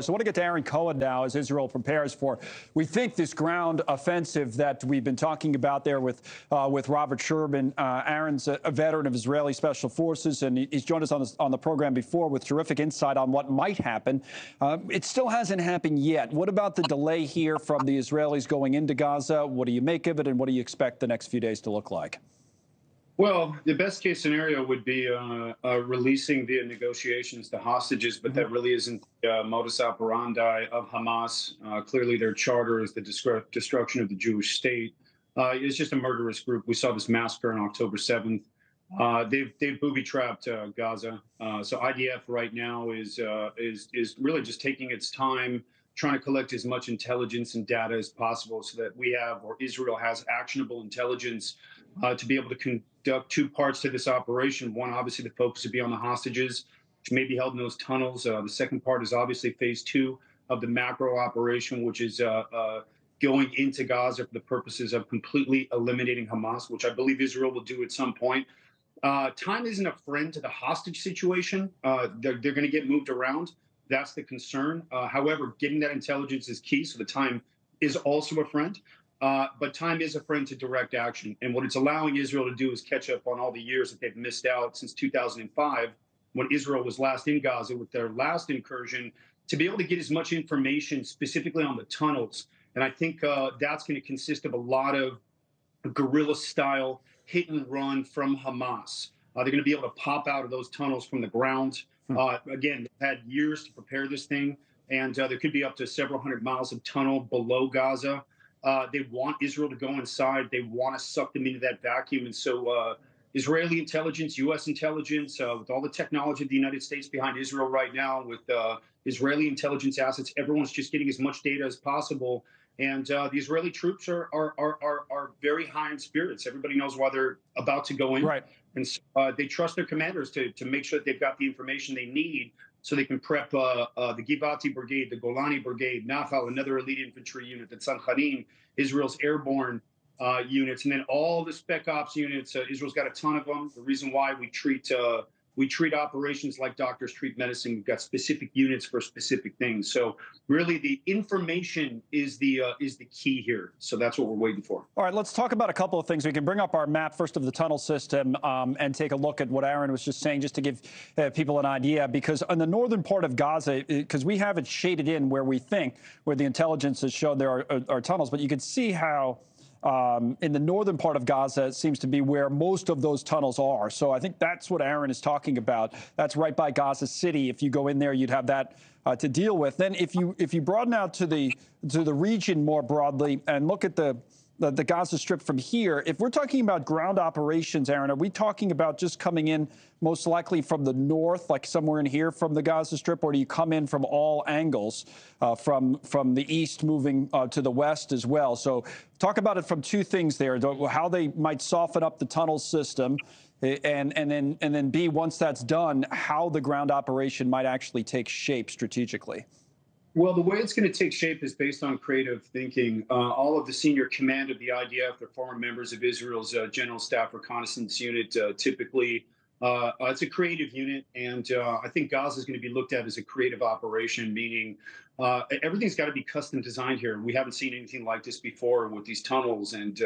So I want to get to Aaron Cohen now as Israel prepares for, we think, this ground offensive that we've been talking about there with Robert Sherman. Aaron's a veteran of Israeli Special Forces, and he's joined us on the program before with terrific insight on what might happen. It still hasn't happened yet. What about the delay here from the Israelis going into Gaza? What do you make of it, and what do you expect the next few days to look like? Well, the best case scenario would be releasing via negotiations the hostages, but that really isn't the modus operandi of Hamas. Clearly, their charter is the destruction of the Jewish state. It's just a murderous group. We saw this massacre on October 7th. They've booby-trapped Gaza. So IDF right now is really just taking its time, trying to collect as much intelligence and data as possible so that we have, or Israel has, actionable intelligence to be able to conduct two parts to this operation. One, obviously, the focus would be on the hostages, which may be held in those tunnels. The second part is obviously phase 2 of the macro operation, which is going into Gaza for the purposes of completely eliminating Hamas, which I believe Israel will do at some point. Time isn't a friend to the hostage situation. They're going to get moved around. That's the concern. However, getting that intelligence is key, so the time is also a friend. But time is a friend to direct action. And what it's allowing Israel to do is catch up on all the years that they've missed out since 2005, when Israel was last in Gaza with their last incursion, to be able to get as much information specifically on the tunnels. And I think that's going to consist of a lot of guerrilla-style hit and run from Hamas. They're going to be able to pop out of those tunnels from the ground. Again, they've had years to prepare this thing, and there could be up to several hundred miles of tunnel below Gaza. They want Israel to go inside. They want to suck them into that vacuum. And so Israeli intelligence, U.S. intelligence, with all the technology of the United States behind Israel right now, with Israeli intelligence assets, everyone's just getting as much data as possible. And the Israeli troops are very high in spirits. Everybody knows why they're about to go in. Right. And so, they trust their commanders to make sure that they've got the information they need so they can prep the Givati Brigade, the Golani Brigade, Nichole, another elite infantry unit, the Tzanchanim, Israel's airborne units, and then all the spec ops units. Israel's got a ton of them. The reason why we treat operations like doctors treat medicine. We've got specific units for specific things. So really, the information is the key here. So that's what we're waiting for. All right, let's talk about a couple of things. We can bring up our map first of the tunnel system and take a look at what Aaron was just saying, just to give people an idea. Because on the northern part of Gaza, because we have it shaded in where we think, where the intelligence has showed there are tunnels, but you can see how in the northern part of Gaza, it seems to be where most of those tunnels are. So I think that's what Aaron is talking about. That's right by Gaza City. If you go in there, you'd have that to deal with. Then if you broaden out to the region more broadly and look at the Gaza Strip from here, if we're talking about ground operations, Aaron, are we talking about just coming in most likely from the north, like somewhere in here from the Gaza Strip, or do you come in from all angles, from the east moving to the west as well? So talk about it from two things there, how they might soften up the tunnel system, and then B, once that's done, how the ground operation might actually take shape strategically. Well, the way it's going to take shape is based on creative thinking. All of the senior command of the IDF, they're former members of Israel's General Staff Reconnaissance Unit. Typically, it's a creative unit, and I think Gaza is going to be looked at as a creative operation, meaning everything's got to be custom designed here. We haven't seen anything like this before with these tunnels, and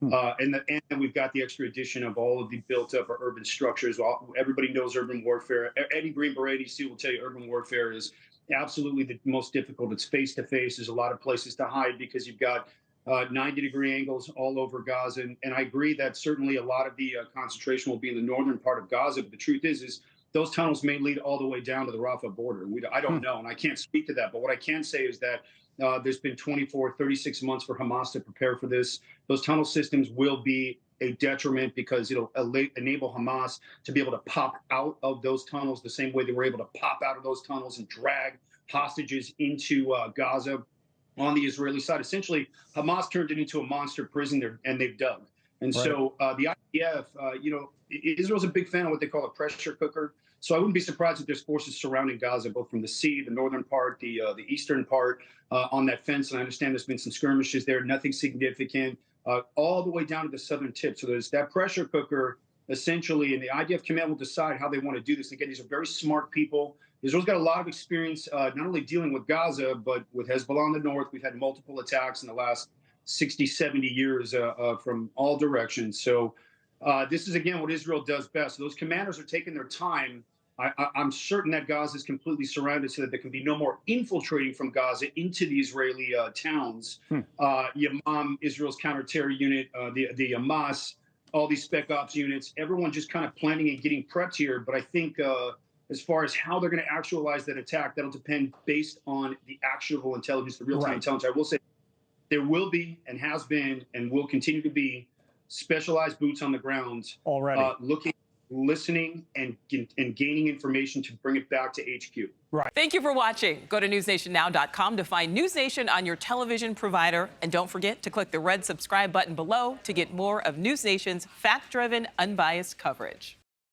we've got the extra addition of all of the built-up urban structures. Everybody knows urban warfare. Any Green Beret DC will tell you urban warfare is absolutely the most difficult. It's face-to-face. There's a lot of places to hide because you've got 90-degree angles all over Gaza. And I agree that certainly a lot of the concentration will be in the northern part of Gaza. But the truth is those tunnels may lead all the way down to the Rafah border. I don't know, and I can't speak to that. But what I can say is that there's been 24, 36 months for Hamas to prepare for this. Those tunnel systems will be a detriment because it'll enable Hamas to be able to pop out of those tunnels the same way they were able to pop out of those tunnels and drag hostages into Gaza on the Israeli side. Essentially, Hamas turned it into a monster prison there, and they've dug. And right. So the IDF, Israel's a big fan of what they call a pressure cooker. So I wouldn't be surprised if there's forces surrounding Gaza, both from the sea, the northern part, the eastern part, on that fence. And I understand there's been some skirmishes there, nothing significant. All the way down to the southern tip. So there's that pressure cooker, essentially, and the IDF command will decide how they want to do this. Again, these are very smart people. Israel's got a lot of experience not only dealing with Gaza, but with Hezbollah in the north. We've had multiple attacks in the last 60, 70 years from all directions. So this is, again, what Israel does best. Those commanders are taking their time. I'm certain that Gaza is completely surrounded so that there can be no more infiltrating from Gaza into the Israeli towns. Yamam, Israel's counter-terror unit, the Hamas, all these spec ops units, everyone just kind of planning and getting prepped here. But I think as far as how they're going to actualize that attack, that'll depend based on the actionable intelligence, the real-time intelligence. I will say there will be and has been and will continue to be specialized boots on the ground already looking, listening, and gaining information to bring it back to HQ. Right. Thank you for watching. Go to newsnationnow.com to find News Nation on your television provider. And don't forget to click the red subscribe button below to get more of News Nation's fact-driven, unbiased coverage.